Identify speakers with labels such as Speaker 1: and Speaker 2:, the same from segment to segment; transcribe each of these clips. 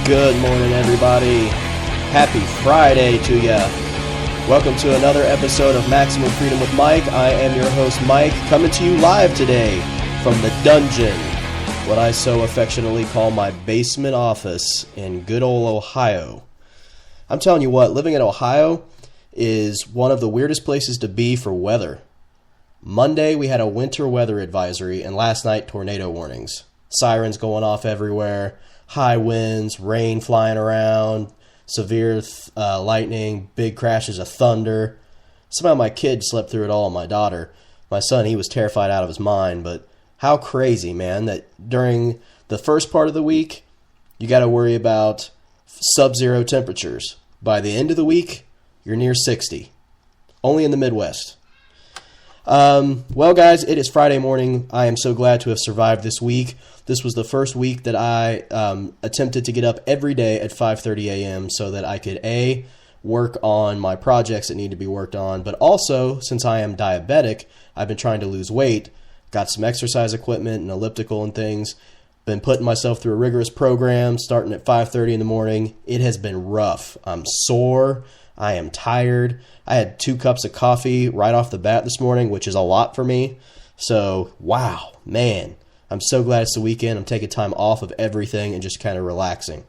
Speaker 1: Good morning, everybody. Happy Friday to ya. Welcome to another episode of Maximum Freedom with Mike. I am your host, Mike, coming to you live today from the dungeon, what I so affectionately call my basement office in good old Ohio. I'm telling you what, living in Ohio is one of the weirdest places to be for weather. Monday, we had a winter weather advisory, and last night, tornado warnings. Sirens going off everywhere. High winds, rain flying around, severe lightning, big crashes of thunder. Somehow my kid slept through it all, my daughter. My son, he was terrified out of his mind, but how crazy, man, that during the first part of the week, you got to worry about sub-zero temperatures. By the end of the week, you're near 60. Only in the Midwest. Well, guys, it is Friday morning. I am so glad to have survived this week. This was the first week that I attempted to get up every day at 5:30 a.m. so that I could, A, work on my projects that need to be worked on, but also, since I am diabetic, I've been trying to lose weight, got some exercise equipment and elliptical and things, been putting myself through a rigorous program starting at 5:30 in the morning. It has been rough. I'm sore. I am tired. I had 2 cups of coffee right off the bat this morning, which is a lot for me. So, wow, man. I'm so glad it's the weekend. I'm taking time off of everything and just kind of relaxing.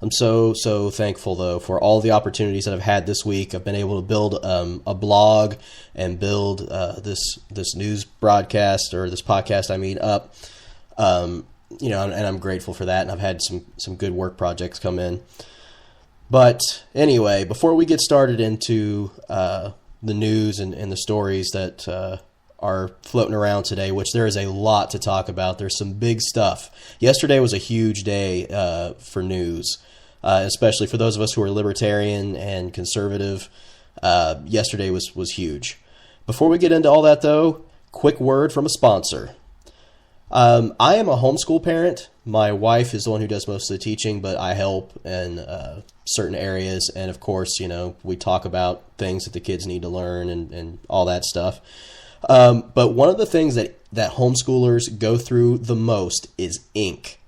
Speaker 1: I'm so thankful, though, for all the opportunities that I've had this week. I've been able to build a blog and build this news broadcast, or this podcast, up. And I'm grateful for that. And I've had some good work projects come in. But anyway, before we get started into the news and the stories that are floating around today, which there is a lot to talk about. There's some big stuff. Yesterday was a huge day for news, especially for those of us who are libertarian and conservative. Yesterday was huge. Before we get into all that, though, quick word from a sponsor. I am a homeschool parent. My wife is the one who does most of the teaching, but I help in certain areas. And of course, we talk about things that the kids need to learn and all that stuff. But one of the things that homeschoolers go through the most is ink.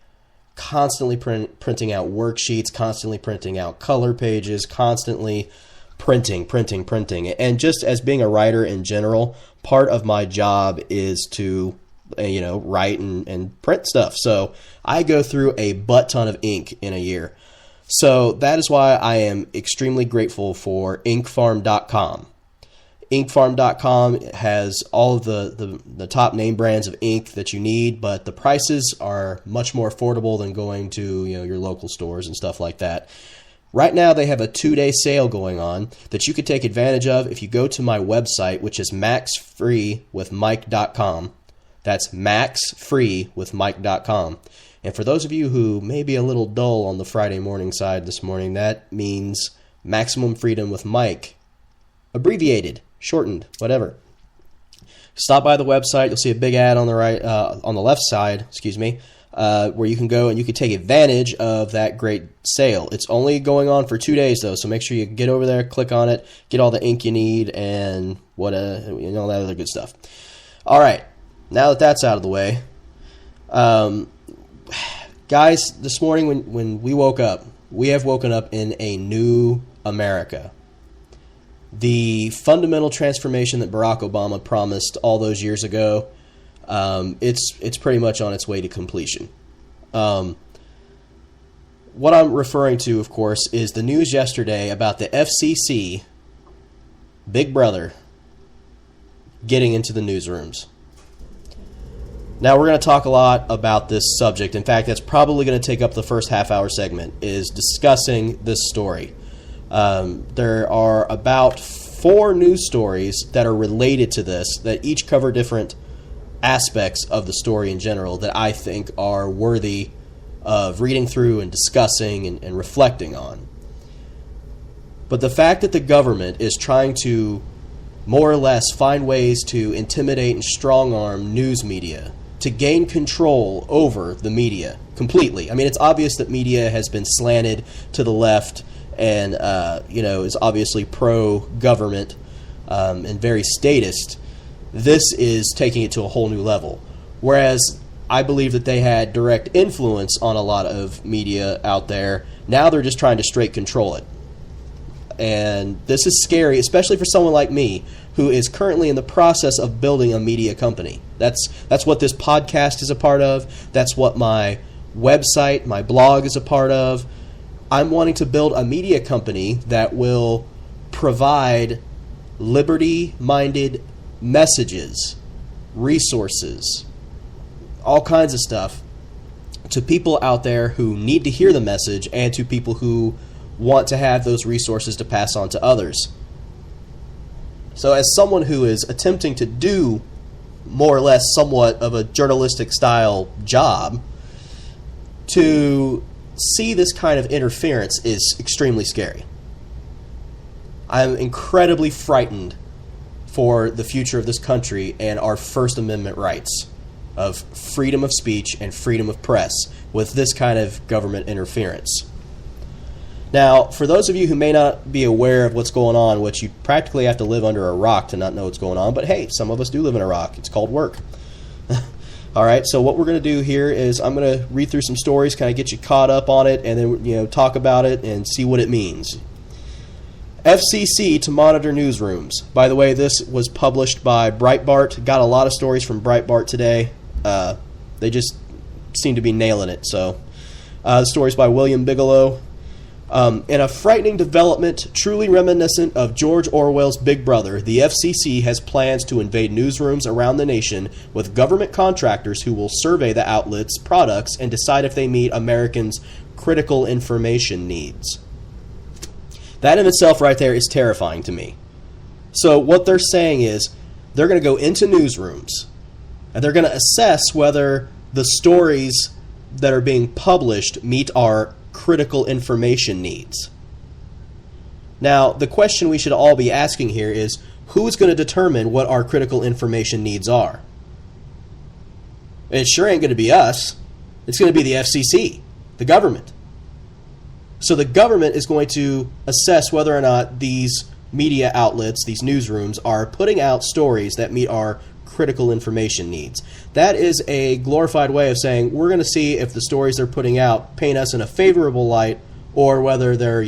Speaker 1: Constantly printing out worksheets, constantly printing out color pages, constantly printing. And just as being a writer in general, part of my job is to write and print stuff. So I go through a butt ton of ink in a year. So that is why I am extremely grateful for inkfarm.com. Inkfarm.com has all of the top name brands of ink that you need, but the prices are much more affordable than going to your local stores and stuff like that. Right now they have a 2-day sale going on that you could take advantage of if you go to my website, which is maxfreewithmike.com. That's maxfreewithmike.com. And for those of you who may be a little dull on the Friday morning side this morning, that means Maximum Freedom with Mike. Abbreviated, shortened, whatever. Stop by the website. You'll see a big ad on the right, on the left side, where you can go and you can take advantage of that great sale. It's only going on for 2 days, though, so make sure you get over there, click on it, get all the ink you need, and all that other good stuff. All right. Now that that's out of the way, guys, this morning when we woke up, we have woken up in a new America. The fundamental transformation that Barack Obama promised all those years ago, it's pretty much on its way to completion. What I'm referring to, of course, is the news yesterday about the FCC, Big Brother, getting into the newsrooms. Now, we're going to talk a lot about this subject. In fact, that's probably going to take up the first half-hour segment, is discussing this story. There are about 4 news stories that are related to this that each cover different aspects of the story in general that I think are worthy of reading through and discussing and reflecting on. But the fact that the government is trying to more or less find ways to intimidate and strong-arm news media, to gain control over the media completely. I mean, it's obvious that media has been slanted to the left and, is obviously pro-government and very statist. This is taking it to a whole new level. Whereas I believe that they had direct influence on a lot of media out there. Now they're just trying to straight control it. And this is scary, especially for someone like me who is currently in the process of building a media company. That's what this podcast is a part of. That's what my website, my blog is a part of. I'm wanting to build a media company that will provide liberty-minded messages, resources, all kinds of stuff to people out there who need to hear the message and to people who want to have those resources to pass on to others. So as someone who is attempting to do more or less somewhat of a journalistic style job, to see this kind of interference is extremely scary. I'm incredibly frightened for the future of this country and our First Amendment rights of freedom of speech and freedom of press with this kind of government interference. Now, for those of you who may not be aware of what's going on, which you practically have to live under a rock to not know what's going on, but hey, some of us do live in a rock. It's called work. All right, so what we're going to do here is I'm going to read through some stories, kind of get you caught up on it, and then talk about it and see what it means. FCC to monitor newsrooms. By the way, this was published by Breitbart. Got a lot of stories from Breitbart today. They just seem to be nailing it. So, the story's by William Bigelow. In a frightening development truly reminiscent of George Orwell's Big Brother, the FCC has plans to invade newsrooms around the nation with government contractors who will survey the outlets' products and decide if they meet Americans' critical information needs. That in itself right there is terrifying to me. So what they're saying is they're going to go into newsrooms and they're going to assess whether the stories that are being published meet our critical information needs. Now, the question we should all be asking here is, who's going to determine what our critical information needs are? It sure ain't going to be us. It's going to be the FCC, the government. So the government is going to assess whether or not these media outlets, these newsrooms, are putting out stories that meet our critical information needs. That is a glorified way of saying we're going to see if the stories they're putting out paint us in a favorable light or whether they're,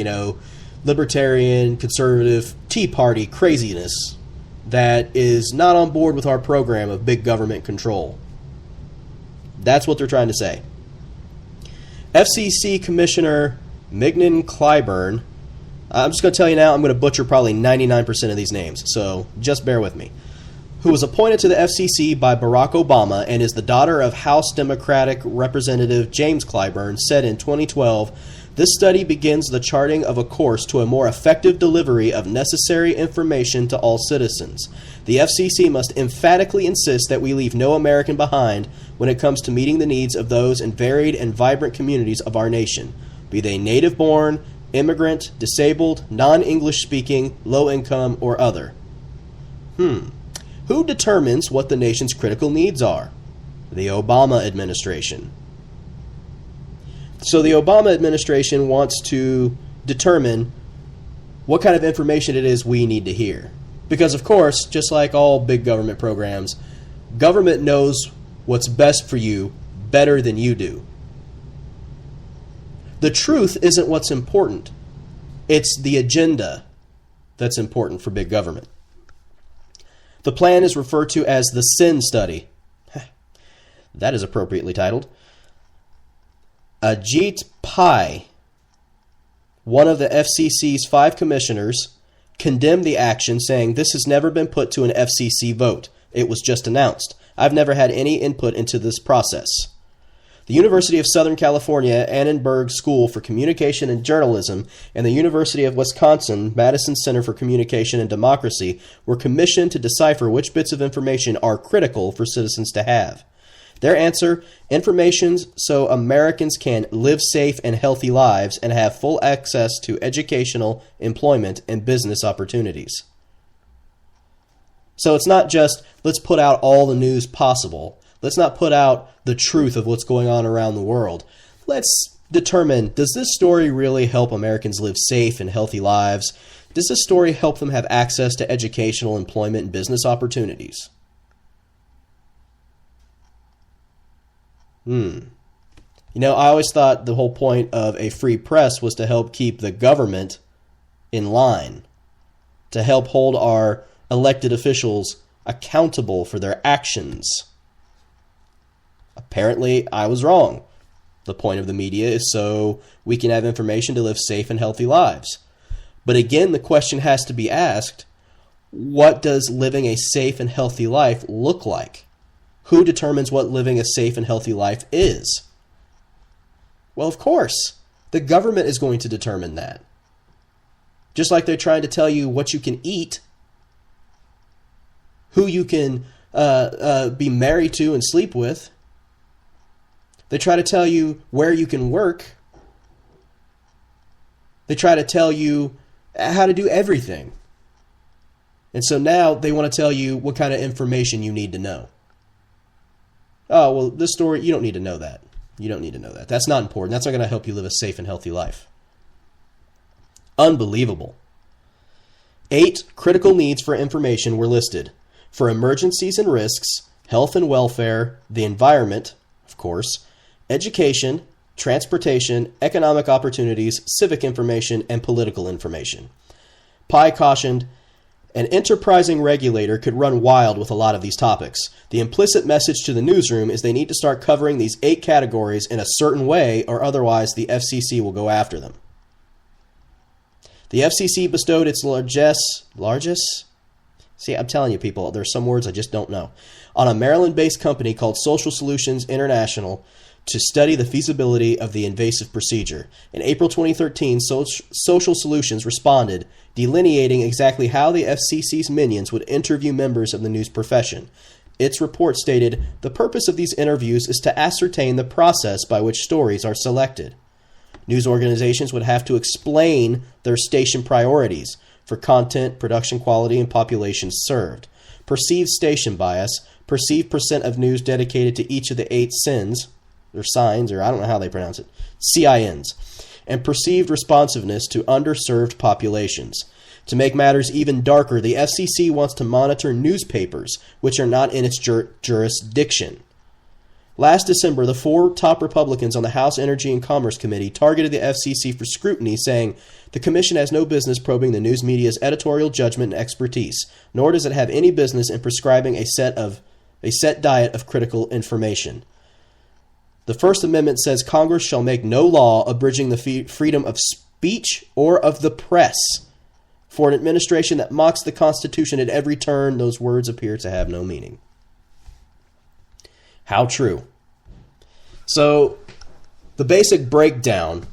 Speaker 1: libertarian, conservative, Tea Party craziness that is not on board with our program of big government control. That's what they're trying to say. FCC Commissioner Mignon Clyburn, I'm just going to tell you now, I'm going to butcher probably 99% of these names, so just bear with me, who was appointed to the FCC by Barack Obama and is the daughter of House Democratic Representative James Clyburn, said in 2012, this study begins the charting of a course to a more effective delivery of necessary information to all citizens. The FCC must emphatically insist that we leave no American behind when it comes to meeting the needs of those in varied and vibrant communities of our nation, be they native-born, immigrant, disabled, non-English speaking, low-income, or other. Who determines what the nation's critical needs are? The Obama administration. So the Obama administration wants to determine what kind of information it is we need to hear. Because, of course, just like all big government programs, government knows what's best for you better than you do. The truth isn't what's important. It's the agenda that's important for big government. The plan is referred to as the Sin Study. That is appropriately titled. Ajit Pai, one of the FCC's 5 commissioners, condemned the action, saying, "This has never been put to an FCC vote. It was just announced. I've never had any input into this process." The University of Southern California Annenberg School for Communication and Journalism and the University of Wisconsin Madison Center for Communication and Democracy were commissioned to decipher which bits of information are critical for citizens to have. Their answer: information so Americans can live safe and healthy lives and have full access to educational, employment, and business opportunities. So it's not just, let's put out all the news possible. Let's not put out the truth of what's going on around the world. Let's determine, does this story really help Americans live safe and healthy lives? Does this story help them have access to educational, employment, and business opportunities? I always thought the whole point of a free press was to help keep the government in line, to help hold our elected officials accountable for their actions. Apparently, I was wrong. The point of the media is so we can have information to live safe and healthy lives. But again, the question has to be asked, what does living a safe and healthy life look like? Who determines what living a safe and healthy life is? Well, of course, the government is going to determine that. Just like they're trying to tell you what you can eat, who you can be married to and sleep with. They try to tell you where you can work. They try to tell you how to do everything. And so now they want to tell you what kind of information you need to know. Oh, well, this story, you don't need to know that. You don't need to know that. That's not important. That's not going to help you live a safe and healthy life. Unbelievable. 8 critical needs for information were listed. For emergencies and risks, health and welfare, the environment, of course, education, transportation, economic opportunities, civic information, and political information. Pai cautioned, an enterprising regulator could run wild with a lot of these topics. The implicit message to the newsroom is they need to start covering these 8 categories in a certain way, or otherwise the FCC will go after them. The FCC bestowed its largest? See, I'm telling you people, there's some words I just don't know. On a Maryland-based company called Social Solutions International to study the feasibility of the invasive procedure. In April 2013, Social Solutions responded, delineating exactly how the FCC's minions would interview members of the news profession. Its report stated, the purpose of these interviews is to ascertain the process by which stories are selected. News organizations would have to explain their station priorities for content, production quality, and population served, perceived station bias, perceived percent of news dedicated to each of the 8 SINs, or signs, or I don't know how they pronounce it, CINs, and perceived responsiveness to underserved populations. To make matters even darker, the FCC wants to monitor newspapers, which are not in its jurisdiction. Last December, the 4 top Republicans on the House Energy and Commerce Committee targeted the FCC for scrutiny, saying, the Commission has no business probing the news media's editorial judgment and expertise, nor does it have any business in prescribing a set diet of critical information. The First Amendment says Congress shall make no law abridging the freedom of speech or of the press. For an administration that mocks the Constitution at every turn, those words appear to have no meaning. How true. So, the basic breakdown,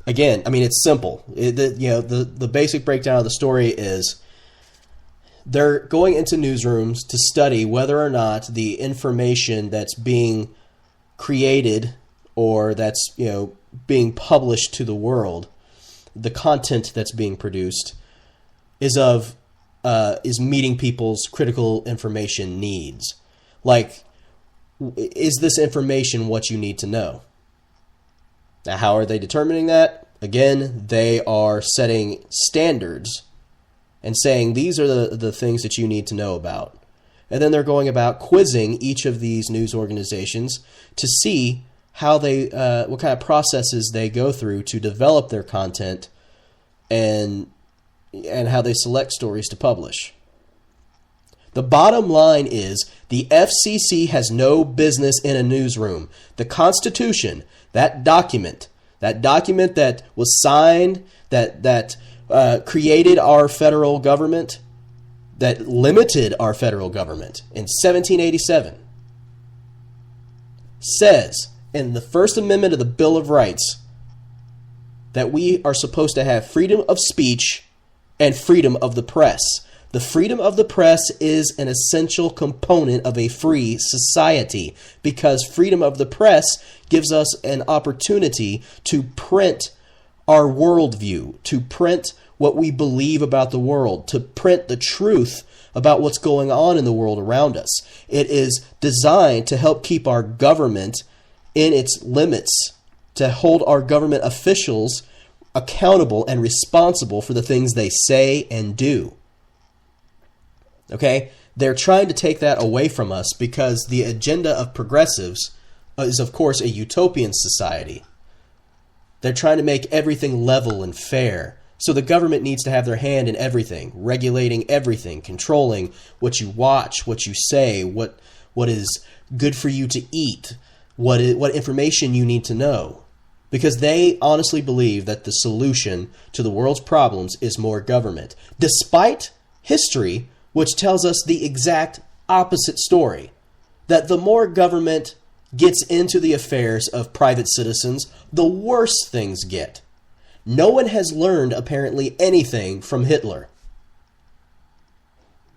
Speaker 1: again, I mean, it's simple. The basic breakdown of the story is they're going into newsrooms to study whether or not the information that's being created or that's, being published to the world, the content that's being produced, is meeting people's critical information needs. Like, is this information what you need to know? Now, how are they determining that? Again, they are setting standards and saying these are the things that you need to know about. And then they're going about quizzing each of these news organizations to see how they, what kind of processes they go through to develop their content and how they select stories to publish. The bottom line is the FCC has no business in a newsroom. The Constitution, that document that was signed, that created our federal government, that limited our federal government in 1787, says in the First Amendment of the Bill of Rights that we are supposed to have freedom of speech and freedom of the press. The freedom of the press is an essential component of a free society because freedom of the press gives us an opportunity to print our worldview, to print what we believe about the world, to print the truth about what's going on in the world around us. It is designed to help keep our government in its limits, to hold our government officials accountable and responsible for the things they say and do. Okay? They're trying to take that away from us because the agenda of progressives, is, of course, a utopian society. They're trying to make everything level and fair. So the government needs to have their hand in everything, regulating everything, controlling what you watch, what you say, what is good for you to eat, what information you need to know. Because they honestly believe that the solution to the world's problems is more government, despite history, which tells us the exact opposite story, that the more government gets into the affairs of private citizens, the worse things get. No one has learned, apparently, anything from Hitler.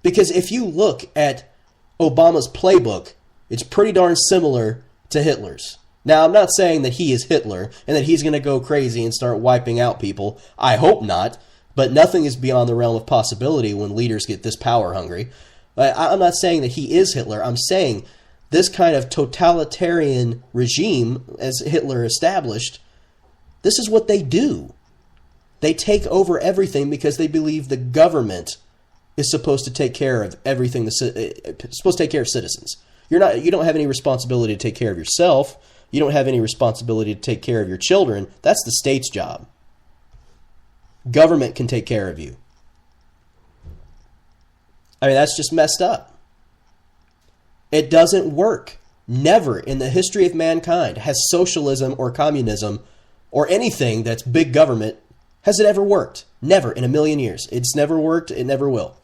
Speaker 1: Because if you look at Obama's playbook, it's pretty darn similar to Hitler's. Now, I'm not saying that he is Hitler and that he's going to go crazy and start wiping out people. I hope not, but nothing is beyond the realm of possibility when leaders get this power hungry. I'm not saying that he is Hitler. I'm saying this kind of totalitarian regime, as Hitler established, this is what they do. They take over everything because they believe the government is supposed to take care of everything. Supposed to take care of citizens. You don't have any responsibility to take care of yourself. You don't have any responsibility to take care of your children. That's the state's job. Government can take care of you. I mean, that's just messed up. It doesn't work. Never in the history of mankind has socialism or communism or anything that's big government, has it ever worked? Never in a million years. It's never worked. It never will.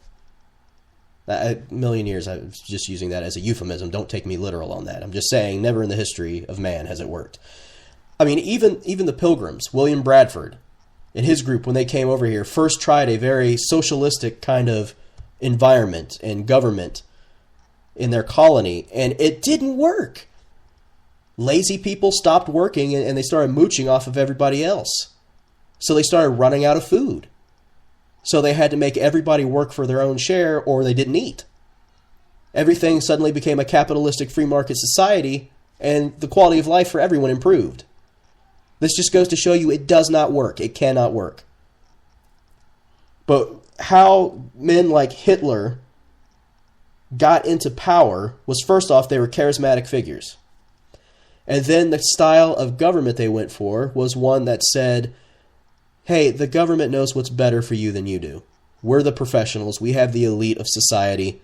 Speaker 1: A million years, I was just using that as a euphemism. Don't take me literal on that. I'm just saying never in the history of man has it worked. I mean, even the Pilgrims, William Bradford and his group, when they came over here, first tried a very socialistic kind of environment and government in their colony, and it didn't work. Lazy people stopped working and they started mooching off of everybody else. So they started running out of food. So they had to make everybody work for their own share or they didn't eat. Everything suddenly became a capitalistic free market society and the quality of life for everyone improved. This just goes to show you it does not work. It cannot work. But how men like Hitler got into power was, first off, they were charismatic figures. And then the style of government they went for was one that said, hey, the government knows what's better for you than you do. We're the professionals. We have the elite of society.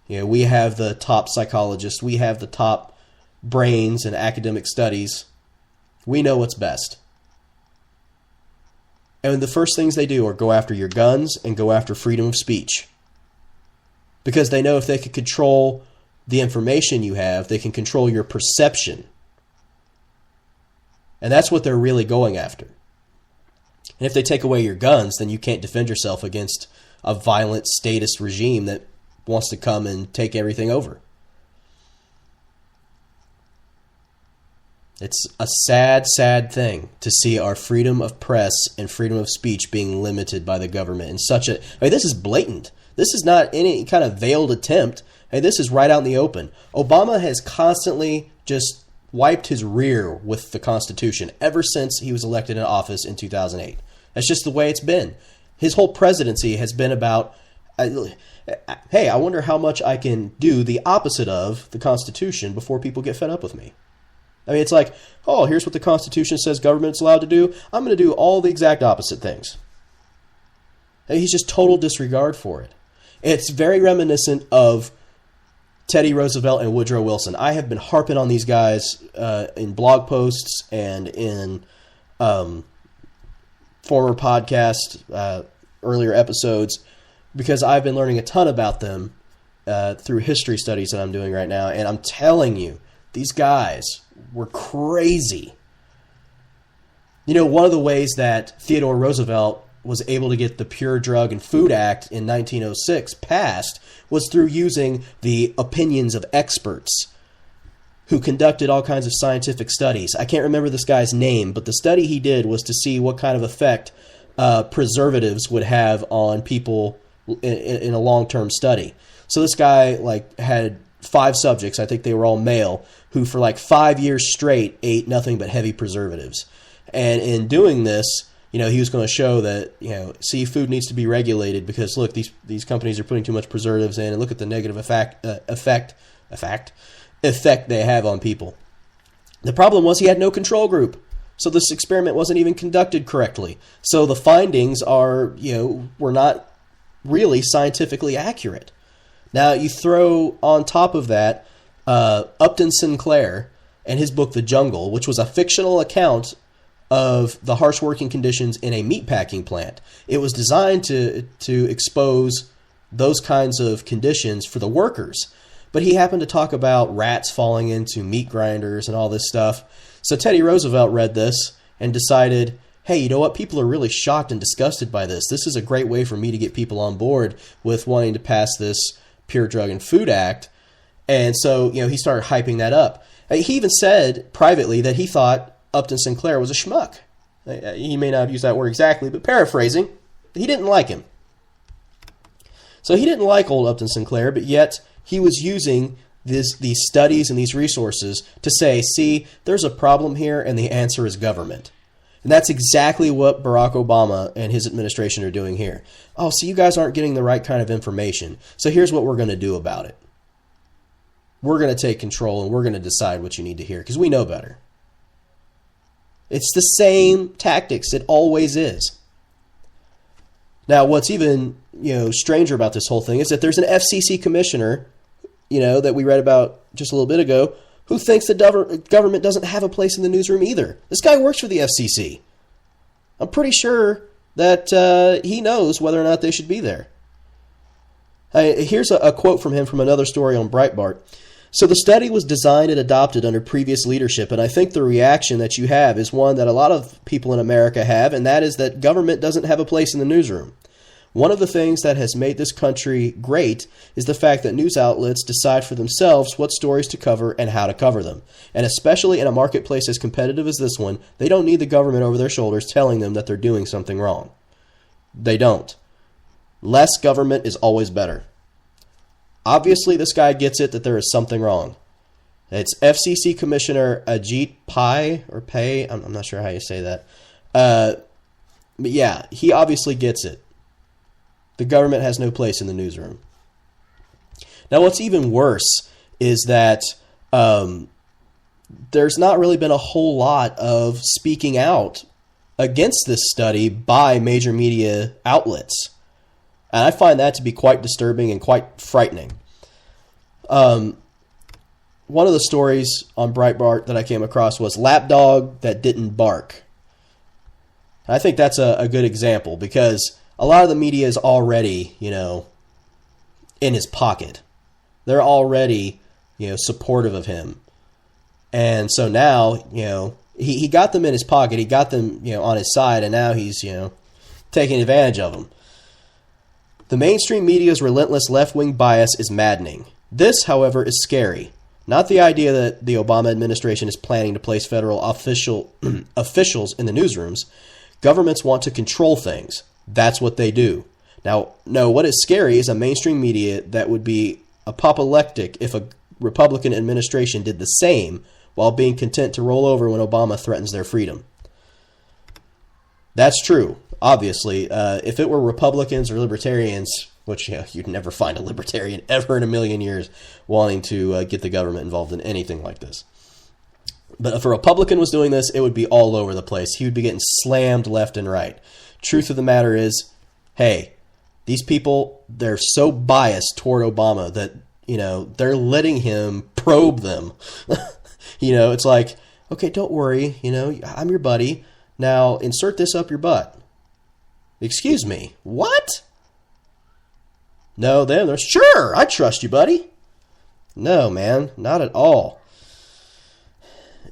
Speaker 1: We have the top psychologists. We have the top brains in academic studies. We know what's best. And the first things they do are go after your guns and go after freedom of speech. Because they know if they can control the information you have, they can control your perception. And that's what they're really going after. And if they take away your guns, then you can't defend yourself against a violent statist regime that wants to come and take everything over. It's a sad, sad thing to see our freedom of press and freedom of speech being limited by the government in such a... I mean, this is blatant. This is not any kind of veiled attempt. Hey, this is right out in the open. Obama has constantly just wiped his rear with the Constitution ever since he was elected in office in 2008. That's just the way it's been. His whole presidency has been about, hey, I wonder how much I can do the opposite of the Constitution before people get fed up with me. I mean, it's like, oh, here's what the Constitution says government's allowed to do. I'm going to do all the exact opposite things. And he's just total disregard for it. It's very reminiscent of Teddy Roosevelt and Woodrow Wilson. I have been harping on these guys in blog posts and in former podcast, earlier episodes, because I've been learning a ton about them through history studies that I'm doing right now. And I'm telling you, these guys were crazy. You know, one of the ways that Theodore Roosevelt was able to get the Pure Drug and Food Act in 1906 passed was through using the opinions of experts who conducted all kinds of scientific studies. I can't remember this guy's name, but the study he did was to see what kind of effect preservatives would have on people in a long-term study. So this guy had 5 subjects, I think they were all male, who for 5 years straight ate nothing but heavy preservatives. And in doing this, he was going to show that, seafood needs to be regulated because, look, these companies are putting too much preservatives in, and look at the negative effect they have on people. The problem was he had no control group. So this experiment wasn't even conducted correctly. So the findings were not really scientifically accurate. Now you throw on top of that Upton Sinclair and his book The Jungle, which was a fictional account of the harsh working conditions in a meatpacking plant. It was designed to expose those kinds of conditions for the workers. But he happened to talk about rats falling into meat grinders and all this stuff. So Teddy Roosevelt read this and decided, hey, you know what? People are really shocked and disgusted by this. This is a great way for me to get people on board with wanting to pass this Pure Drug and Food Act. And so, he started hyping that up. He even said privately that he thought Upton Sinclair was a schmuck. He may not have used that word exactly, but paraphrasing, he didn't like him. So he didn't like old Upton Sinclair, but yet he was using these studies and these resources to say, see, there's a problem here, and the answer is government. And that's exactly what Barack Obama and his administration are doing here. Oh, so you guys aren't getting the right kind of information. So here's what we're going to do about it. We're going to take control, and we're going to decide what you need to hear, because we know better. It's the same tactics. It always is. Now, what's even stranger about this whole thing is that there's an FCC commissioner, that we read about just a little bit ago, who thinks the government doesn't have a place in the newsroom either. This guy works for the FCC. I'm pretty sure that he knows whether or not they should be there. Here's a quote from him from another story on Breitbart. So the study was designed and adopted under previous leadership, and I think the reaction that you have is one that a lot of people in America have, and that is that government doesn't have a place in the newsroom. One of the things that has made this country great is the fact that news outlets decide for themselves what stories to cover and how to cover them. And especially in a marketplace as competitive as this one, they don't need the government over their shoulders telling them that they're doing something wrong. They don't. Less government is always better. Obviously, this guy gets it that there is something wrong. It's FCC Commissioner Ajit Pai, or Pay, I'm not sure how you say that. But yeah, he obviously gets it. The government has no place in the newsroom. Now, what's even worse is that there's not really been a whole lot of speaking out against this study by major media outlets. And I find that to be quite disturbing and quite frightening. One of the stories on Breitbart that I came across was Lapdog That Didn't Bark. I think that's a good example because a lot of the media is already, in his pocket. They're already, supportive of him. And so now, he got them in his pocket. He got them, on his side, and now he's, taking advantage of them. The mainstream media's relentless left-wing bias is maddening. This, however, is scary. Not the idea that the Obama administration is planning to place federal officials in the newsrooms. Governments want to control things. That's what they do. Now, no, what is scary is a mainstream media that would be apoplectic if a Republican administration did the same while being content to roll over when Obama threatens their freedom. That's true, obviously. If it were Republicans or libertarians, which you'd never find a libertarian ever in a million years wanting to get the government involved in anything like this. But if a Republican was doing this, it would be all over the place. He would be getting slammed left and right. Truth of the matter is, hey, these people, they're so biased toward Obama that, they're letting him probe them. It's like, okay, don't worry, I'm your buddy. Now insert this up your butt. Excuse me, what? No, they're sure, I trust you, buddy. No, man, not at all.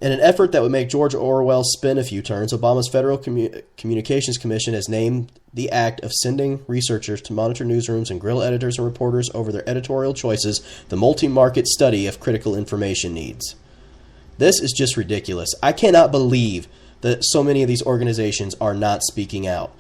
Speaker 1: In an effort that would make George Orwell spin a few turns, Obama's Federal Communications Commission has named the act of sending researchers to monitor newsrooms and grill editors and reporters over their editorial choices the multi-market study of critical information needs. This is just ridiculous. I cannot believe that so many of these organizations are not speaking out.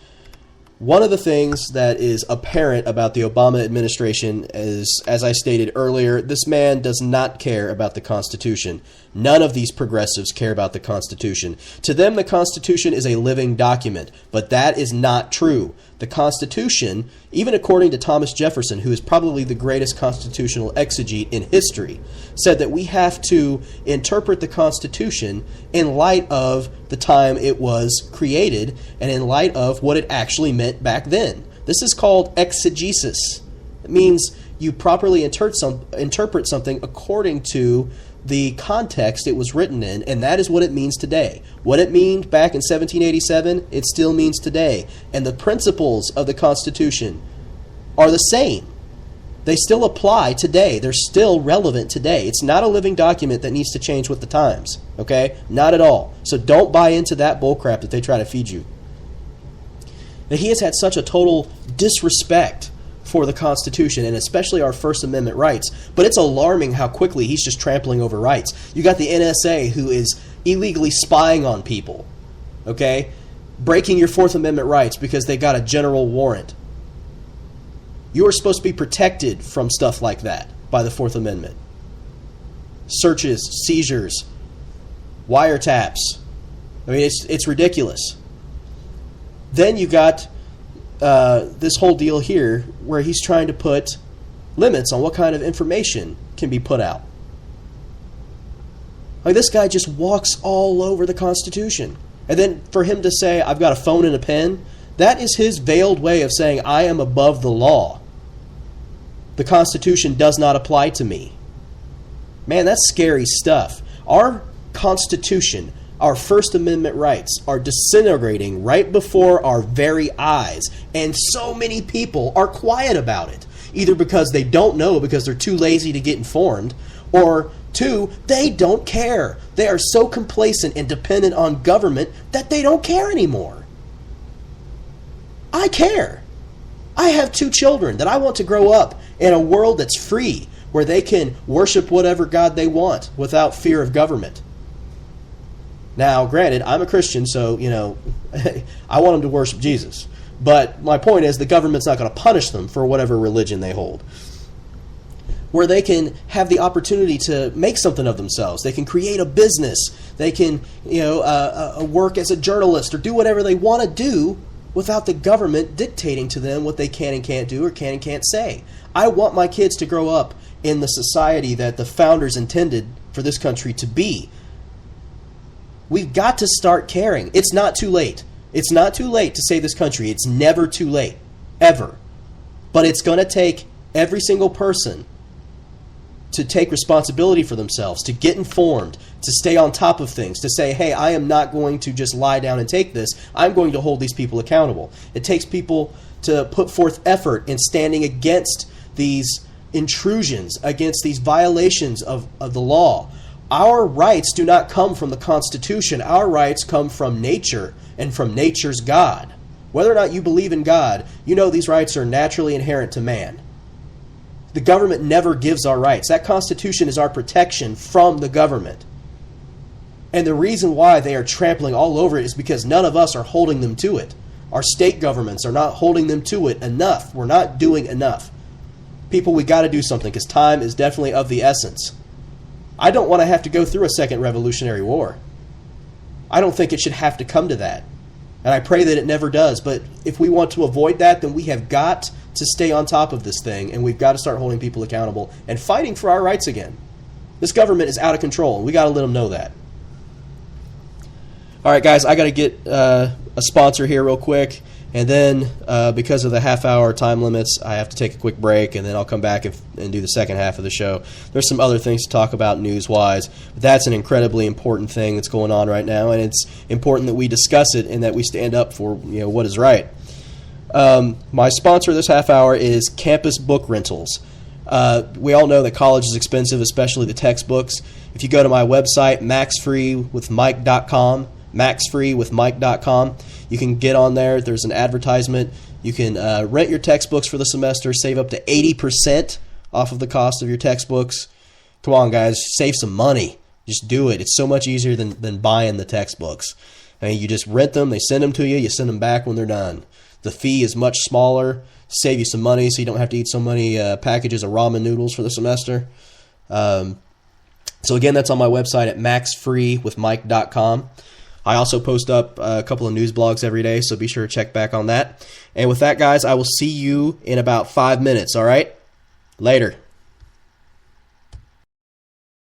Speaker 1: One of the things that is apparent about the Obama administration is, as I stated earlier, this man does not care about the Constitution. None of these progressives care about the Constitution. To them, the Constitution is a living document, but that is not true. The Constitution, even according to Thomas Jefferson, who is probably the greatest constitutional exegete in history, said that we have to interpret the Constitution in light of the time it was created and in light of what it actually meant back then. This is called exegesis. It means you properly interpret something according to the context it was written in, and that is what it means today. What it meant back in 1787, it still means today. And the principles of the Constitution are the same. They still apply today. They're still relevant today. It's not a living document that needs to change with the times, okay? Not at all. So don't buy into that bullcrap that they try to feed you. That he has had such a total disrespect for the Constitution, and especially our First Amendment rights. But it's alarming how quickly he's just trampling over rights. You got the NSA, who is illegally spying on people, okay? Breaking your Fourth Amendment rights because they got a general warrant. You are supposed to be protected from stuff like that by the Fourth Amendment. Searches, seizures, wiretaps. I mean, it's ridiculous. Then you got this whole deal here where he's trying to put limits on what kind of information can be put out. Like, this guy just walks all over the Constitution. And then for him to say, I've got a phone and a pen, that is his veiled way of saying, I am above the law. The Constitution does not apply to me. Man, that's scary stuff. Our Constitution, our First Amendment rights are disintegrating right before our very eyes. And so many people are quiet about it. Either because they don't know because they're too lazy to get informed, or two, they don't care. They are so complacent and dependent on government that they don't care anymore. I care. I have 2 children that I want to grow up in a world that's free, where they can worship whatever God they want without fear of government. Now, granted, I'm a Christian, so, I want them to worship Jesus. But my point is, the government's not going to punish them for whatever religion they hold. Where they can have the opportunity to make something of themselves. They can create a business. They can, work as a journalist or do whatever they want to do without the government dictating to them what they can and can't do or can and can't say. I want my kids to grow up in the society that the founders intended for this country to be. We've got to start caring. It's not too late. It's not too late to save this country. It's never too late, ever. But it's going to take every single person to take responsibility for themselves, to get informed, to stay on top of things, to say, hey, I am not going to just lie down and take this. I'm going to hold these people accountable. It takes people to put forth effort in standing against these intrusions, against these violations of the law. Our rights do not come from the Constitution. Our rights come from nature and from nature's God. Whether or not you believe in God, you know these rights are naturally inherent to man. The government never gives our rights. That Constitution is our protection from the government. And the reason why they are trampling all over it is because none of us are holding them to it. Our state governments are not holding them to it enough. We're not doing enough. People, we got to do something because time is definitely of the essence. I don't want to have to go through a second Revolutionary War. I don't think it should have to come to that. And I pray that it never does. But if we want to avoid that, then we have got to stay on top of this thing, and we've got to start holding people accountable and fighting for our rights again. This government is out of control, and we got to let them know that. All right, guys, I got to get a sponsor here real quick, and then because of the half-hour time limits, I have to take a quick break, and then I'll come back and do the second half of the show. There's some other things to talk about news-wise, but that's an incredibly important thing that's going on right now, and it's important that we discuss it and that we stand up for what is right. My sponsor this half hour is Campus Book Rentals. We all know that college is expensive, especially the textbooks. If you go to my website, maxfreewithmike.com, maxfreewithmike.com, you can get on there. There's an advertisement. You can rent your textbooks for the semester, save up to 80% off of the cost of your textbooks. Come on, guys, save some money. Just do it. It's so much easier than buying the textbooks. I mean, you just rent them, they send them to you, you send them back when they're done. The fee is much smaller, save you some money so you don't have to eat so many packages of ramen noodles for the semester. So again, that's on my website at maxfreewithmike.com. I also post up a couple of news blogs every day, so be sure to check back on that. And with that, guys, I will see you in about 5 minutes, all right? Later.